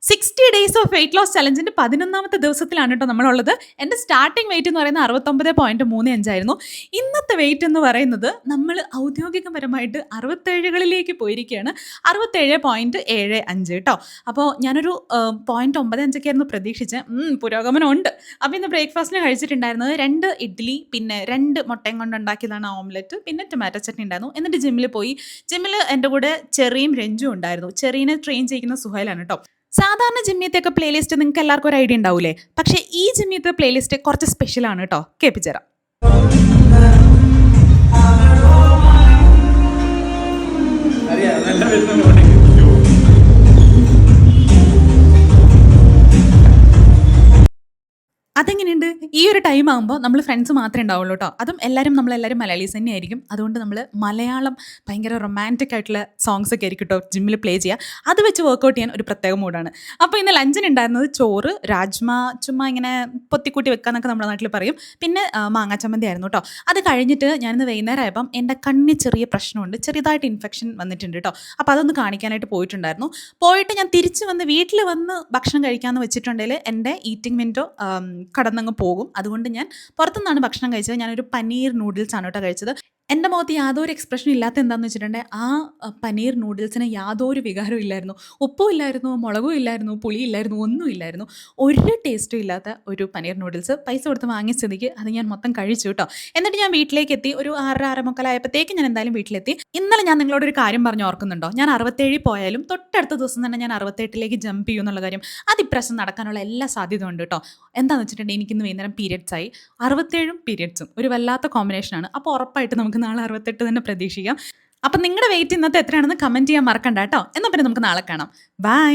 60 days of weight loss ചലഞ്ചിന്റെ 11ാമത്തെ ദിവസത്തിലാണ് കേട്ടോ നമ്മളുള്ളത്. എൻ്റെ സ്റ്റാർട്ടിംഗ് വെയിറ്റ് എന്ന് പറയുന്നത് 69.35 ആയിരുന്നു. ഇന്നത്തെ വെയിറ്റ് എന്ന് പറയുന്നത് നമ്മൾ ഔദ്യോഗികപരമായിട്ട് 67കളിലേക്ക് പോയിരിക്കുകയാണ്. 67.75 കേട്ടോ. അപ്പോൾ ഞാനൊരു 0.95 ആയിരുന്നു പ്രതീക്ഷിച്ചത്. പുരോഗമനം ഉണ്ട്. അപ്പോൾ ഇന്ന് ബ്രേക്ക്ഫാസ്റ്റിന് കഴിച്ചിട്ടുണ്ടായിരുന്നത് 2 ഇഡ്ഡലി, പിന്നെ 2 മുട്ടയും കൊണ്ടുണ്ടാക്കിയതാണ് ഓംലെറ്റ്, പിന്നെ ടൊമാറ്റോ ചട്നി ഉണ്ടായിരുന്നു. എന്നിട്ട് ജിമ്മിൽ പോയി. ജിമ്മിൽ എൻ്റെ കൂടെ ചെറിയും രഞ്ജും ഉണ്ടായിരുന്നു. ചെറീനെ ട്രെയിൻ ചെയ്യുന്ന സുഹൈലാണ് കേട്ടോ. സാധാരണ ജിമ്മിയത്തെയൊക്കെ പ്ലേലിസ്റ്റ് നിങ്ങൾക്ക് എല്ലാവർക്കും ഒരു ഐഡിയ ഉണ്ടാവൂലേ? പക്ഷേ ഈ ജിമ്മിയത്തെ പ്ലേലിസ്റ്റ് കുറച്ച് സ്പെഷ്യലാണ് കേട്ടോ. കേൾപ്പിച്ചുതരാം. അതെങ്ങനെയുണ്ട്? ഈ ഒരു ടൈം ആകുമ്പോൾ നമ്മൾ ഫ്രണ്ട്സ് മാത്രമേ ഉണ്ടാവുള്ളൂ കേട്ടോ. അതും നമ്മളെല്ലാവരും മലയാളീസ് തന്നെയായിരിക്കും. അതുകൊണ്ട് നമ്മൾ മലയാളം ഭയങ്കര റൊമാൻറ്റിക് ആയിട്ടുള്ള സോങ്സ് ഒക്കെ ആയിരിക്കും കേട്ടോ ജിമ്മിൽ പ്ലേ ചെയ്യുക. അത് വെച്ച് വർക്കൗട്ട് ചെയ്യാൻ ഒരു പ്രത്യേക മൂഡാണ്. അപ്പോൾ ഇന്ന് ലഞ്ചിന് ഉണ്ടായിരുന്നത് ചോറ്, രാജ്മ, ചുമ്മാ ഇങ്ങനെ പൊത്തിക്കൂട്ടി വെക്കാന്നൊക്കെ നമ്മുടെ നാട്ടിൽ പറയും. പിന്നെ മാങ്ങാ ചമ്മന്തി ആയിരുന്നു കേട്ടോ. അത് കഴിഞ്ഞിട്ട് ഞാനിന്ന് വൈകുന്നേരം ആയപ്പം എൻ്റെ കണ്ണിന് ചെറിയ പ്രശ്നമുണ്ട്. ചെറിയതായിട്ട് ഇൻഫെക്ഷൻ വന്നിട്ടുണ്ട് കേട്ടോ. അപ്പോൾ അതൊന്ന് കാണിക്കാനായിട്ട് പോയിട്ടുണ്ടായിരുന്നു. പോയിട്ട് ഞാൻ തിരിച്ച് വന്ന് വീട്ടിൽ വന്ന് ഭക്ഷണം കഴിക്കാമെന്ന് വെച്ചിട്ടുണ്ടെങ്കിൽ എൻ്റെ ഈറ്റിംഗ് വിൻഡോ കടന്നങ്ങ് പോകും. അതുകൊണ്ട് ഞാൻ പുറത്തുനിന്നാണ് ഭക്ഷണം കഴിച്ചത്. ഞാനൊരു പനീർ നൂഡിൽസ് ആണ് കേട്ടോ കഴിച്ചത്. എൻ്റെ മുഖത്ത് യാതൊരു എക്സ്പ്രഷനും ഇല്ലാത്ത എന്താണെന്ന് വെച്ചിട്ടുണ്ടെങ്കിൽ ആ പനീർ നൂഡിൽസിന് യാതൊരു വികാരവും ഇല്ലായിരുന്നു. ഉപ്പും ഇല്ലായിരുന്നു, മുളകും ഇല്ലായിരുന്നു, പുളിയില്ലായിരുന്നു, ഒന്നും ഇല്ലായിരുന്നു. ഒരു ടേസ്റ്റും ഇല്ലാത്ത ഒരു പനീർ നൂഡിൽസ് പൈസ കൊടുത്ത് വാങ്ങിയ സ്ഥിതിക്ക് അത് ഞാൻ മൊത്തം കഴിച്ചു കേട്ടോ. എന്നിട്ട് ഞാൻ വീട്ടിലേക്ക് എത്തി. ഒരു 6:30 ആയപ്പോഴത്തേക്ക് ഞാൻ എന്തായാലും വീട്ടിലെത്തി. ഇന്നലെ ഞാൻ നിങ്ങളോടൊരു കാര്യം പറഞ്ഞ് ഓർക്കുന്നുണ്ടോ? ഞാൻ 67 പോയാലും തൊട്ടടുത്ത ദിവസം തന്നെ ഞാൻ 68ലേക്ക് ജമ്പ് ചെയ്യും എന്നുള്ള കാര്യം. അത് ഇപ്രാവശ്യം നടക്കാനുള്ള എല്ലാ സാധ്യത ഉണ്ട് കേട്ടോ. എന്താണെന്ന് വെച്ചിട്ടുണ്ടെങ്കിൽ എനിക്കിന്ന് വൈകുന്നേരം പീരിയഡ്സ് ആയി. 67ഉം പീരിയഡ്സും ഒരു വല്ലാത്ത കോമ്പിനേഷനാണ്. അപ്പോൾ ഉറപ്പായിട്ട് നമുക്ക് നാളെ 68 തന്നെ പ്രതീക്ഷിക്കാം. അപ്പം നിങ്ങളുടെ വെയിറ്റ് ഇന്നത്തെ എത്രയാണെന്ന് കമൻറ്റ് ചെയ്യാൻ മറക്കണ്ട കേട്ടോ. എന്നാൽ പിന്നെ നമുക്ക് നാളെ കാണാം. ബൈ.